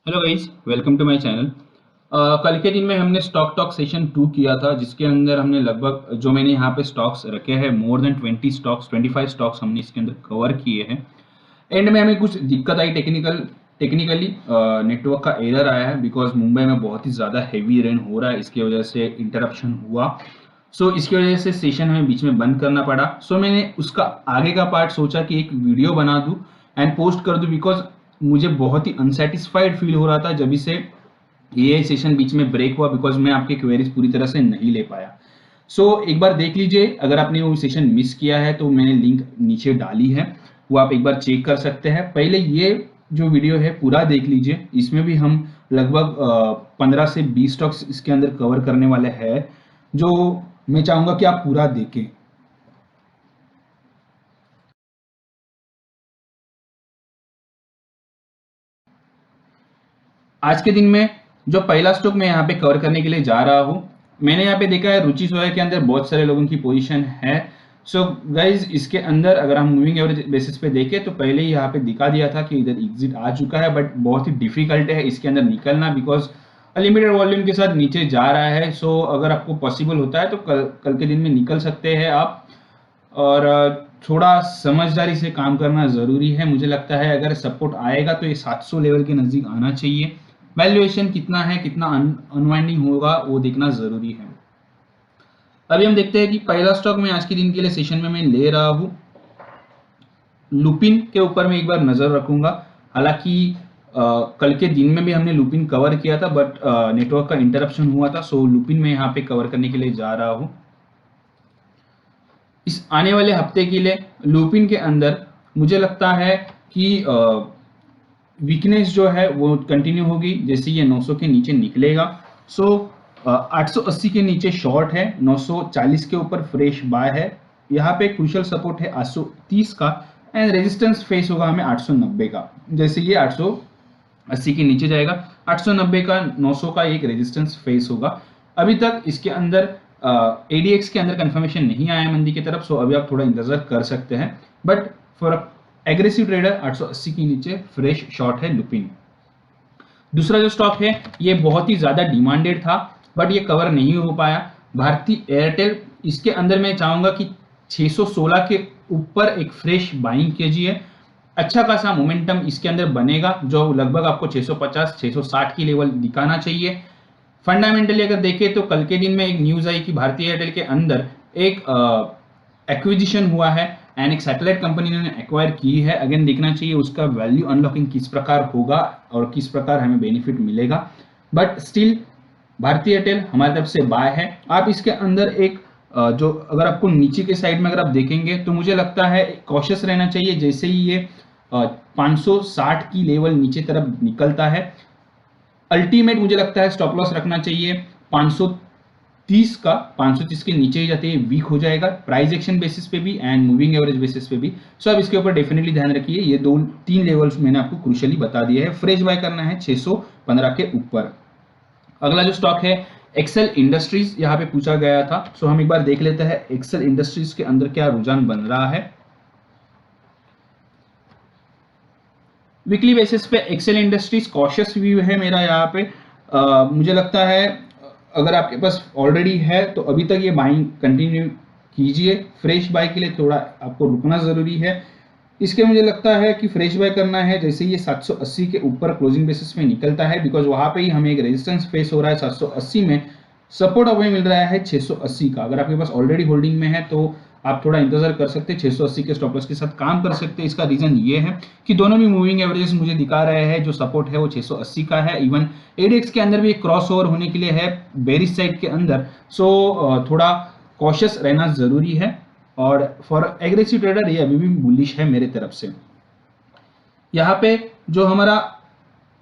Hello guys, welcome to my channel. कल के दिन में हमने स्टॉक टॉक सेशन 2 किया था, जिसके अंदर हमने लगभग जो मैंने यहाँ पे स्टॉक्स रखे हैं मोर देन 20 स्टॉक्स 25 स्टॉक्स हमने इसके अंदर कवर किए हैं। एंड में हमें कुछ दिक्कत आई टेक्निकली नेटवर्क का एरर आया है बिकॉज मुंबई में बहुत ही ज़्यादा हैवी रेन हो रहा है। इसकी वजह से इंटरप्शन हुआ। सो इसकी वजह से सेशन हमें बीच में बंद करना पड़ा। सो मैंने उसका आगे का पार्ट सोचा कि एक वीडियो बना दूं एंड पोस्ट कर दूं बिकॉज मुझे बहुत ही अनसेटिस्फाइड फील हो रहा था जब इसे ये सेशन बीच में ब्रेक हुआ बिकॉज मैं आपके क्वेरीज पूरी तरह से नहीं ले पाया। सो एक बार देख लीजिए, अगर आपने वो सेशन मिस किया है तो मैंने लिंक नीचे डाली है, वो आप एक बार चेक कर सकते हैं। पहले ये जो वीडियो है पूरा देख लीजिए, इसमें भी हम लगभग 15 से 20 स्टॉक्स इसके अंदर कवर करने वाले हैं, जो मैं चाहूंगा कि आप पूरा देखें। आज के दिन में जो पहला स्टॉक मैं यहाँ पे कवर करने के लिए जा रहा हूँ, मैंने यहाँ पे देखा है रुचि सोया के अंदर बहुत सारे लोगों की पोजीशन है। सो गाइज, इसके अंदर अगर हम मूविंग एवरेज बेसिस पे देखें तो पहले ही यहाँ पे दिखा दिया था कि इधर एग्जिट आ चुका है, बट बहुत ही डिफिकल्ट है इसके अंदर निकलना बिकॉज अनलिमिटेड वॉल्यूम के साथ नीचे जा रहा है। सो अगर आपको पॉसिबल होता है तो कल के दिन में निकल सकते हैं आप। और थोड़ा समझदारी से काम करना ज़रूरी है। मुझे लगता है अगर सपोर्ट आएगा तो ये 700 लेवल के नज़दीक आना चाहिए। वैल्यूएशन कितना है, कितना अनवाइंडिंग होगा, वो देखना ज़रूरी है। अभी हम देखते हैं कि पहला स्टॉक मैं आज के दिन के लिए सेशन में मैं ले रहा हूँ। लुपिन के ऊपर मैं एक बार नज़र रखूंगा। हालांकि कल के दिन में भी हमने लुपिन कवर किया था, बट नेटवर्क का इंटरप्शन हुआ था। सो लुपिन मैं यहाँ पे कवर करने के लिए जा रहा हूँ। इस आने वाले हफ्ते के लिए लुपिन के अंदर मुझे लगता है कि वीकनेस जो है वो कंटिन्यू होगी जैसे ये 900 के नीचे निकलेगा। सो 880 के नीचे शॉर्ट है, 940 के ऊपर फ्रेश बाय है। यहाँ पे क्रूशियल सपोर्ट है 830 का एंड रेजिस्टेंस फेस होगा हमें 890 का। जैसे ये 880 के नीचे जाएगा, 890 का 900 का एक रेजिस्टेंस फेस होगा। अभी तक इसके अंदर एडीएक्स के अंदर कंफर्मेशन नहीं आया मंदी की तरफ। सो अभी आप थोड़ा इंतजार कर सकते हैं, बट फॉर एग्रेसिव ट्रेडर 880 के नीचे फ्रेश शॉर्ट है लुपिन। दूसरा जो स्टॉक है ये बहुत ही ज्यादा डिमांडेड था, बट ये कवर नहीं हो पाया, भारतीय एयरटेल। इसके अंदर मैं चाहूंगा कि 616 के ऊपर एक फ्रेश बाइंग कीजिए। अच्छा खासा मोमेंटम इसके अंदर बनेगा, जो लगभग आपको 650 660 की लेवल दिखाना चाहिए। फंडामेंटली अगर देखें तो कल के दिन में एक न्यूज आई कि भारतीय एयरटेल के अंदर एक एक्विजिशन हुआ है एंड एक सैटेलाइट कंपनी ने एक्वायर की है। अगेन देखना चाहिए उसका वैल्यू अनलॉकिंग किस प्रकार होगा और किस प्रकार हमें बेनिफिट मिलेगा। बट स्टिल भारतीय एयरटेल हमारी तरफ से बाय है। आप इसके अंदर एक जो अगर आपको नीचे के साइड में अगर आप देखेंगे तो मुझे लगता है कॉशियस रहना चाहिए। जैसे ही ये 560 की लेवल नीचे तरफ निकलता है, अल्टीमेट मुझे लगता है स्टॉप लॉस रखना चाहिए 530 का। 530 के नीचे ही जाते ही वीक हो जाएगा, प्राइस एक्शन बेसिस पे भी एंड मूविंग एवरेज बेसिस पे भी। सो अब इसके ऊपर डेफिनेटली ध्यान रखिए। ये दो तीन लेवल्स मैंने आपको क्रूशियली बता दिए है। फ्रेश बाय करना है 615 के ऊपर। अगला जो स्टॉक है एक्सेल इंडस्ट्रीज, यहाँ पे पूछा गया था। सो हम एक बार देख लेते हैं एक्सेल इंडस्ट्रीज के अंदर क्या रुझान बन रहा है। वीकली बेसिस पे एक्सेल इंडस्ट्रीज कॉशियस व्यू है मेरा यहाँ पे। मुझे लगता है अगर आपके पास ऑलरेडी है तो अभी तक ये बाइंग कंटिन्यू कीजिए। फ्रेश बाय के लिए थोड़ा आपको रुकना जरूरी है। इसके मुझे लगता है कि फ्रेश बाय करना है जैसे ये 780 के ऊपर क्लोजिंग बेसिस में निकलता है, बिकॉज वहां पे ही हमें एक रेजिस्टेंस फेस हो रहा है 780 में। सपोर्ट हमें मिल रहा है 680 का। अगर आपके पास ऑलरेडी होल्डिंग में है तो आप थोड़ा इंतजार कर सकते हैं, 680 के स्टॉप लॉस के साथ काम कर सकते हैं। इसका रीजन ये है कि दोनों भी मूविंग एवरेज मुझे दिखा रहे हैं, जो सपोर्ट है वो 680 का है। इवन एडीएक्स के अंदर भी एक क्रॉस ओवर होने के लिए है बेरिश साइड के अंदर। सो थोड़ा कॉशियस रहना जरूरी है। और फॉर एग्रेसिव ट्रेडर ये अभी भी बुलिश है मेरे तरफ से। यहाँ पे जो हमारा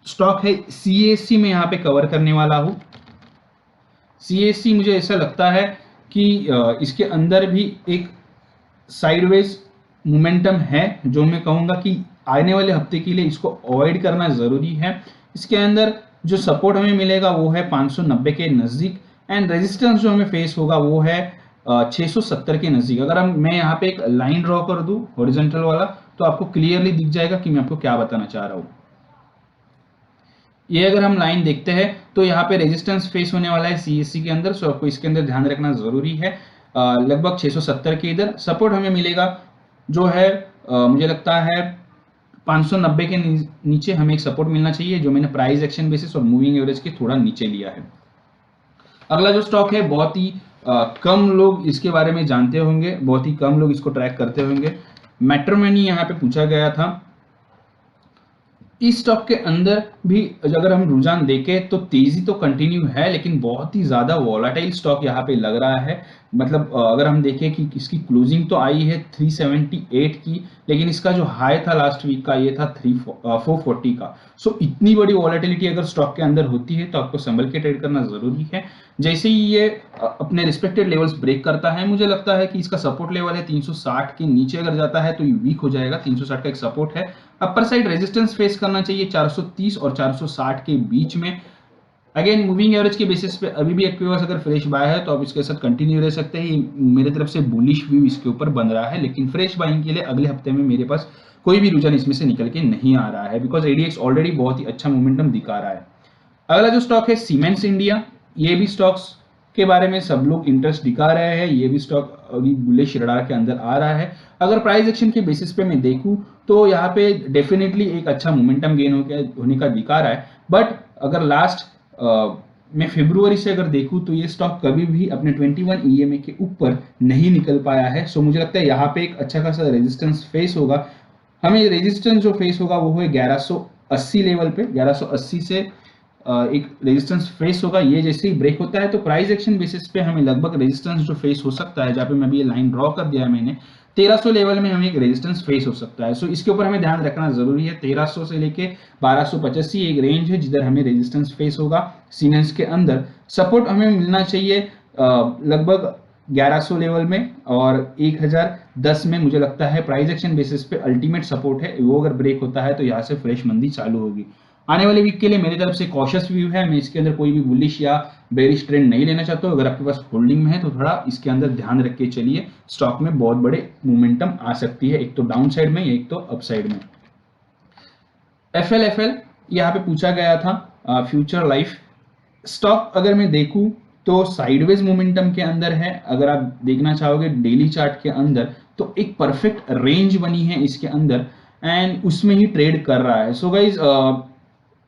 स्टॉक है सीएससी में यहाँ पे कवर करने वाला हूँ। सीएससी मुझे ऐसा लगता है कि इसके अंदर भी एक साइडवेज मोमेंटम है, जो मैं कहूंगा कि आने वाले हफ्ते के लिए इसको अवॉइड करना जरूरी है। इसके अंदर जो सपोर्ट हमें मिलेगा वो है 590 के नजदीक एंड रेजिस्टेंस जो हमें फेस होगा वो है 670 के नजदीक। अगर मैं यहाँ पे एक लाइन ड्रॉ कर दूं हॉरिजॉन्टल वाला तो आपको क्लियरली दिख जाएगा कि मैं आपको क्या बताना चाह रहा हूँ। ये अगर हम लाइन देखते हैं तो यहाँ पे रेजिस्टेंस फेस होने वाला है सीएससी के अंदर, सो आपको इसके अंदर ध्यान रखना जरूरी है। लगभग 670 के इधर सपोर्ट हमें मिलेगा जो है मुझे लगता है 590 के नीचे हमें एक सपोर्ट मिलना चाहिए, जो मैंने प्राइस एक्शन बेसिस और मूविंग एवरेज के थोड़ा नीचे लिया है। अगला जो स्टॉक है बहुत ही कम लोग इसके बारे में जानते होंगे, बहुत ही कम लोग इसको ट्रैक करते होंगे। मैट्रिमोनी यहाँ पे पूछा गया था। इस स्टॉक के अंदर भी अगर हम रुझान देखें तो तेजी तो कंटिन्यू है, लेकिन बहुत ही ज्यादा वॉलेटाइल स्टॉक यहाँ पे लग रहा है। मतलब अगर हम देखें कि इसकी क्लोजिंग तो आई है 378 की, लेकिन इसका जो हाई था लास्ट वीक का ये था 440 का। सो इतनी बड़ी वॉलेटिलिटी अगर स्टॉक के अंदर होती है तो आपको संभल के ट्रेड करना जरूरी है। जैसे ही ये अपने रिस्पेक्टेड लेवल्स ब्रेक करता है, मुझे लगता है कि इसका सपोर्ट लेवल है 360 के नीचे अगर जाता है तो ये वीक हो जाएगा। 360 का एक सपोर्ट है। अपर साइड रेजिस्टेंस फेस करना चाहिए 430 और 460 के बीच में। अगेन मूविंग एवरेज के बेसिस पे अभी भी आपके पास अगर फ्रेश बाय है तो आप इसके साथ कंटिन्यू रह सकते हैं। मेरे तरफ से बुलिश व्यू इसके ऊपर बन रहा है, लेकिन फ्रेश बाइंग के लिए अगले हफ्ते में मेरे पास कोई भी रुझान इसमें से निकल के नहीं आ रहा है, बिकॉज एडीएक्स ऑलरेडी बहुत ही अच्छा मोमेंटम दिखा रहा है। अगला जो स्टॉक है सीमेंट्स इंडिया, ये भी स्टॉक्स के बारे में सब लोग इंटरेस्ट दिखा रहे हैं। ये भी स्टॉक अभी बुलिश रडार के अंदर आ रहा है। अगर प्राइस एक्शन के बेसिस पे मैं देखूं तो यहाँ पे डेफिनेटली एक अच्छा मोमेंटम गेन होने का दिखा रहा है। बट अगर लास्ट मैं फरवरी से अगर देखूं तो ये स्टॉक कभी भी अपने 21 ईएमए के ऊपर नहीं निकल पाया है। सो मुझे लगता है यहाँ पे एक अच्छा खासा रेजिस्टेंस फेस होगा। हमें रेजिस्टेंस जो फेस होगा वो है 1180 लेवल पे। 1180 से एक रेजिस्टेंस फेस होगा। ये जैसे ही ब्रेक होता है तो प्राइस एक्शन बेसिस पे हमें लगभग रेजिस्टेंस जो फेस हो सकता है, जहाँ पे मैं अभी ये लाइन ड्रॉ कर दिया है मैंने, 1300 लेवल में हमें एक रेजिस्टेंस फेस हो सकता है। सो इसके ऊपर हमें ध्यान रखना जरूरी है। 1300 से लेके 1285 एक रेंज है जिधर हमें रेजिस्टेंस फेस होगा। सीमेंट्स के अंदर सपोर्ट हमें मिलना चाहिए लगभग 1100 लेवल में और 1010 में। मुझे लगता है प्राइस एक्शन बेसिस पे अल्टीमेट सपोर्ट है, वो अगर ब्रेक होता है तो यहाँ से फ्रेश मंदी चालू होगी। आने वाले वीक के लिए मेरी तरफ से कॉशियस व्यू है। मैं इसके अंदर कोई भी बुलिश या बेरिश ट्रेंड नहीं लेना चाहता हूँ। अगर आपके पास होल्डिंग में है तो थोड़ा इसके अंदर ध्यान रख के चलिए। स्टॉक में बहुत बड़े मोमेंटम आ सकती है, एक तो डाउन साइड में, एक तो अप साइड में। एफएल यहाँ पे पूछा गया था फ्यूचर लाइफ स्टॉक। अगर मैं देखूं तो साइडवेज मोमेंटम के अंदर है। अगर आप देखना चाहोगे डेली चार्ट के अंदर तो एक परफेक्ट रेंज बनी है इसके अंदर एंड उसमें ही ट्रेड कर रहा है। सो गाइज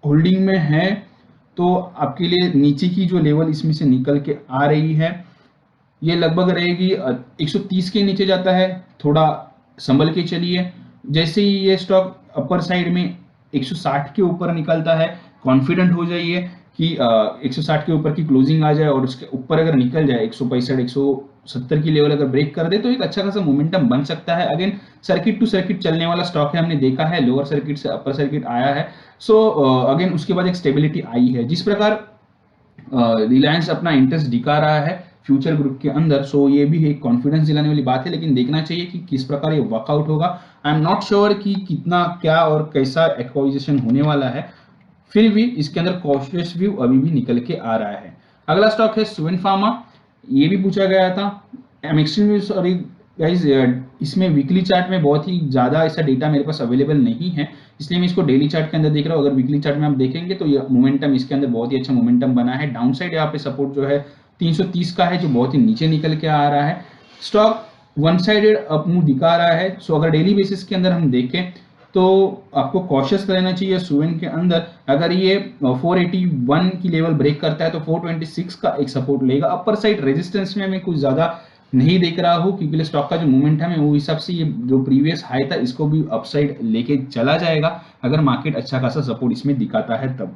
होल्डिंग में है तो आपके लिए नीचे की जो लेवल इसमें से निकल के आ रही है ये लगभग रहेगी 130 के नीचे जाता है, थोड़ा संभल के चलिए। जैसे ही ये स्टॉक अपर साइड में 160 के ऊपर निकलता है, कॉन्फिडेंट हो जाइए कि 160 के ऊपर की क्लोजिंग आ जाए और उसके ऊपर अगर निकल जाए 165 170 की लेवल अगर ब्रेक कर दे तो एक अच्छा खासा मोमेंटम बन सकता है। अगेन सर्किट टू सर्किट चलने वाला स्टॉक है, हमने देखा है लोअर सर्किट से अपर सर्किट आया है। सो अगेन उसके बाद एक स्टेबिलिटी आई है। जिस प्रकार रिलायंस अपना इंटरेस्ट दिखा रहा है फ्यूचर ग्रुप के अंदर, सो ये भी एक कॉन्फिडेंस दिलाने वाली बात है, लेकिन देखना चाहिए कि किस प्रकार ये वर्कआउट होगा। आई एम नॉट श्योर कि कितना क्या और कैसा एक्वाइजेशन होने वाला है, फिर भी इसके अंदर कॉशियस व्यू अभी भी निकल के आ रहा है। अगला स्टॉक है सुवेन फार्मा, ये भी पूछा गया था। I am extremely sorry guys, इसमें वीकली चार्ट में बहुत ही ज्यादा ऐसा डेटा मेरे पास अवेलेबल नहीं है, इसलिए मैं इसको डेली चार्ट के अंदर देख रहा हूँ। अगर वीकली चार्ट में आप देखेंगे तो ये मोमेंटम इसके अंदर बहुत ही अच्छा मोमेंटम बना है। डाउन साइड यहाँ पे सपोर्ट जो है 330 का है जो बहुत ही नीचे निकल के आ रहा है। Stock one sided up move दिखा रहा है। सो अगर डेली बेसिस के अंदर हम देखें तो आपको कॉशियस रहना चाहिए सुवेन के अंदर। अगर ये 481 की लेवल ब्रेक करता है तो 426 का एक सपोर्ट लेगा। अपर साइड रेजिस्टेंस में मैं कुछ ज्यादा नहीं देख रहा हूँ क्योंकि स्टॉक का जो मोमेंटम है वो हिसाब से ये जो प्रीवियस हाई था इसको भी अपसाइड लेके चला जाएगा अगर मार्केट अच्छा खासा सपोर्ट इसमें दिखाता है तब।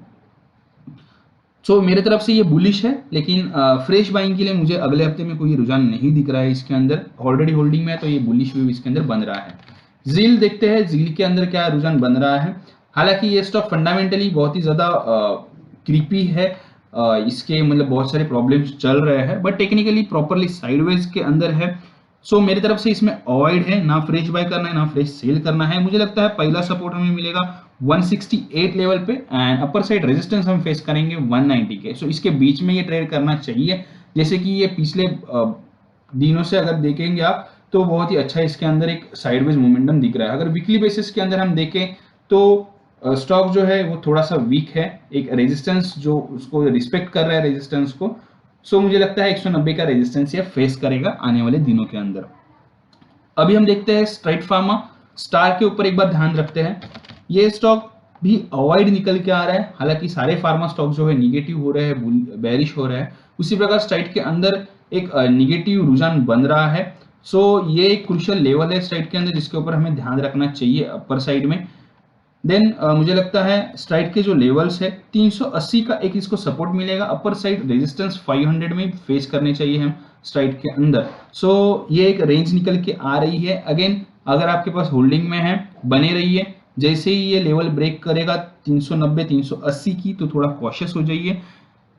सो मेरे तरफ से ये बुलिश है, लेकिन फ्रेश बाइंग के लिए मुझे अगले हफ्ते में कोई रुझान नहीं दिख रहा है इसके अंदर। ऑलरेडी होल्डिंग में है तो ये बुलिश व्यू इसके अंदर बन रहा है। जील देखते हैं जील के अंदर क्या रुझान बन रहा है। हालांकि ये स्टॉक फंडामेंटली बहुत ही ज्यादा क्रीपी है, इसके मतलब बहुत सारे प्रॉब्लम्स चल रहे हैं, बट टेक्निकली प्रॉपरली साइडवेज के अंदर है। सो मेरी तरफ से इसमें अवॉइड है, ना फ्रेश बाय करना है ना फ्रेश सेल करना है। मुझे लगता है पहला सपोर्ट हमें मिलेगा 168 लेवल पे एंड अपर साइड रेजिस्टेंस हम फेस करेंगे 190 के। सो इसके बीच में ये ट्रेड करना चाहिए। जैसे कि ये पिछले दिनों से अगर देखेंगे आप तो बहुत ही अच्छा इसके अंदर एक साइडवेज मोमेंटम दिख रहा है। अगर वीकली बेसिस के अंदर हम देखें तो स्टॉक जो है वो थोड़ा सा वीक है, एक रेजिस्टेंस जो उसको रिस्पेक्ट कर रहा है रेजिस्टेंस को, सो मुझे लगता है 190 का रेजिस्टेंस ये फेस करेगा आने वाले दिनों के अंदर। अभी हम देखते हैं स्ट्राइट फार्मा, स्टार के ऊपर एक बार ध्यान रखते हैं। ये स्टॉक भी अवॉइड निकल के आ रहा है, हालांकि सारे फार्मा स्टॉक जो है निगेटिव हो रहे हैं, बेरिश हो रहा है, उसी प्रकार स्ट्राइट के अंदर एक निगेटिव रुझान बन रहा है। सो ये एक क्रूशियल लेवल है स्ट्राइट के अंदर जिसके ऊपर हमें ध्यान रखना चाहिए अपर साइड में। देन मुझे लगता है स्ट्राइट के जो लेवल्स है 380 का एक इसको सपोर्ट मिलेगा, अपर साइड रेजिस्टेंस 500 में फेस करने चाहिए हम स्ट्राइट के अंदर। सो ये एक रेंज निकल के आ रही है। अगेन अगर आपके पास होल्डिंग में है बने रहिए, जैसे ही ये लेवल ब्रेक करेगा 390 380 की तो थोड़ा कॉशियस हो जाइए।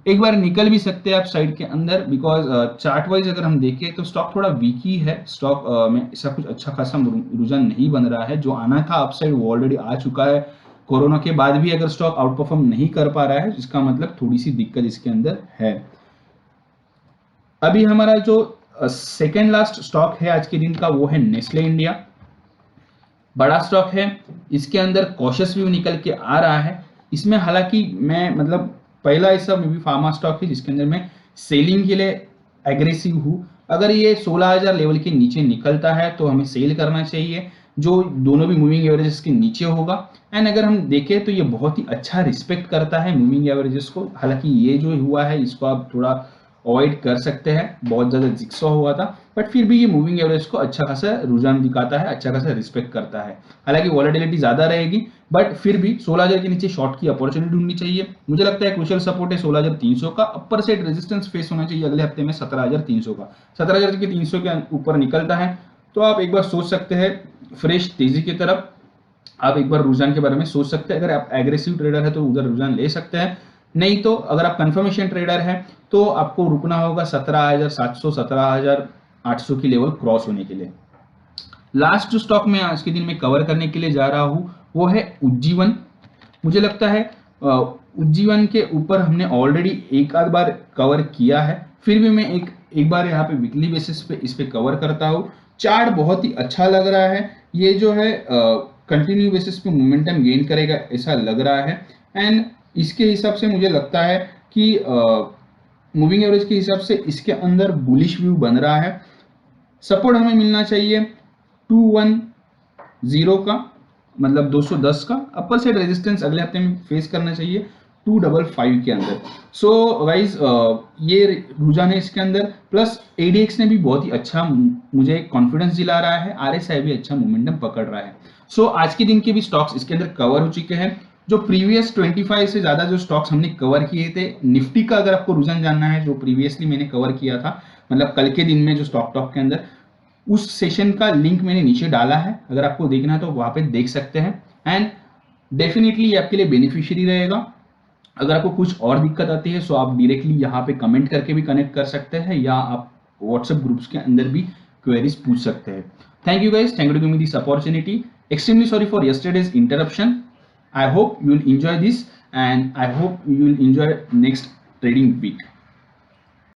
एक बार निकल भी सकते हैं आप साइड के अंदर, बिकॉज चार्ट वाइज अगर हम देखें तो स्टॉक थोड़ा वीक ही है, स्टॉक में ऐसा कुछ अच्छा खासा रुझान नहीं बन रहा है। जो आना था अपसाइड वो ऑलरेडी आ चुका है। कोरोना के बाद भी अगर स्टॉक आउट परफॉर्म नहीं कर पा रहा है जिसका मतलब थोड़ी सी दिक्कत इसके अंदर है। अभी हमारा जो सेकेंड लास्ट स्टॉक है आज के दिन का वो है नेस्ले इंडिया। बड़ा स्टॉक है, इसके अंदर कॉशियस व्यू निकल के आ रहा है। इसमें हालांकि मैं मतलब पहला ऐसा मे बी फार्मा स्टॉक है जिसके अंदर मैं सेलिंग के लिए एग्रेसिव हूँ। अगर ये 16,000 लेवल के नीचे निकलता है तो हमें सेल करना चाहिए, जो दोनों भी मूविंग एवरेजेस के नीचे होगा। एंड अगर हम देखें तो ये बहुत ही अच्छा रिस्पेक्ट करता है मूविंग एवरेजेस को। हालांकि ये जो हुआ है इसको आप थोड़ा अवॉइड कर सकते हैं, बहुत ज़्यादा जिक्सा हुआ था, बट फिर भी ये मूविंग एवरेज को अच्छा खासा रुझान दिखाता है, अच्छा खासा रिस्पेक्ट करता है। हालांकि वॉलेटिलिटी ज़्यादा रहेगी बट फिर भी 16,000 के नीचे शॉर्ट की अपॉर्चुनिटी ढूंढनी चाहिए। मुझे लगता है क्रूशियल सपोर्ट है 16,300 का, अपर साइड रेजिस्टेंस फेस होना चाहिए अगले हफ्ते में 17,300 का। 17,300 के ऊपर निकलता है तो आप एक बार सोच सकते हैं फ्रेश तेजी की तरफ, आप एक बार रुझान के बारे में सोच सकते हैं। अगर आप एग्रेसिव ट्रेडर है तो उधर रुझान ले सकते हैं, नहीं तो अगर आप कंफर्मेशन ट्रेडर है तो आपको रुकना होगा 17,700 17,800 की लेवल क्रॉस होने के लिए। लास्ट जो स्टॉक मैं आज के दिन में कवर करने के लिए जा रहा हूं वो है उज्जीवन। मुझे लगता है उज्जीवन के ऊपर हमने ऑलरेडी एक आध बार कवर किया है, फिर भी मैं एक बार यहाँ पे वीकली बेसिस पे इस पे कवर करता हूँ। चार्ट बहुत ही अच्छा लग रहा है, ये जो है कंटिन्यू बेसिस पे मोमेंटम गेन करेगा ऐसा लग रहा है। एंड इसके हिसाब से मुझे लगता है कि मूविंग एवरेज के हिसाब से इसके अंदर बुलिश व्यू बन रहा है। सपोर्ट हमें मिलना चाहिए 210 का, मतलब 210 का। अपर साइड रेजिस्टेंस अगले हफ्ते में फेस करना चाहिए 255 के अंदर। सो गाइज ये रुझान है इसके अंदर, प्लस एडीएक्स ने भी बहुत ही अच्छा मुझे कॉन्फिडेंस दिला रहा है, आरएसआई भी अच्छा मोमेंटम पकड़ रहा है। सो आज के दिन के भी स्टॉक्स इसके अंदर कवर हो चुके हैं। जो प्रीवियस 25 से ज्यादा जो स्टॉक्स हमने कवर किए थे, निफ्टी का अगर आपको रुझान जानना है जो प्रीवियसली मैंने कवर किया था, मतलब कल के दिन में जो स्टॉक टॉक के अंदर, उस सेशन का लिंक मैंने नीचे डाला है, अगर आपको देखना है तो वहां पे देख सकते हैं। एंड डेफिनेटली ये आपके लिए बेनिफिशियरी रहेगा। अगर आपको कुछ और दिक्कत आती है सो आप डायरेक्टली यहाँ पे कमेंट करके भी कनेक्ट कर सकते हैं, या आप व्हाट्सएप ग्रुप्स के अंदर भी क्वेरीज पूछ सकते हैं। Thank you guys, thank you to give me this opportunity. Extremely sorry for yesterday's interruption. I hope you will enjoy this and I hope you will enjoy next trading week.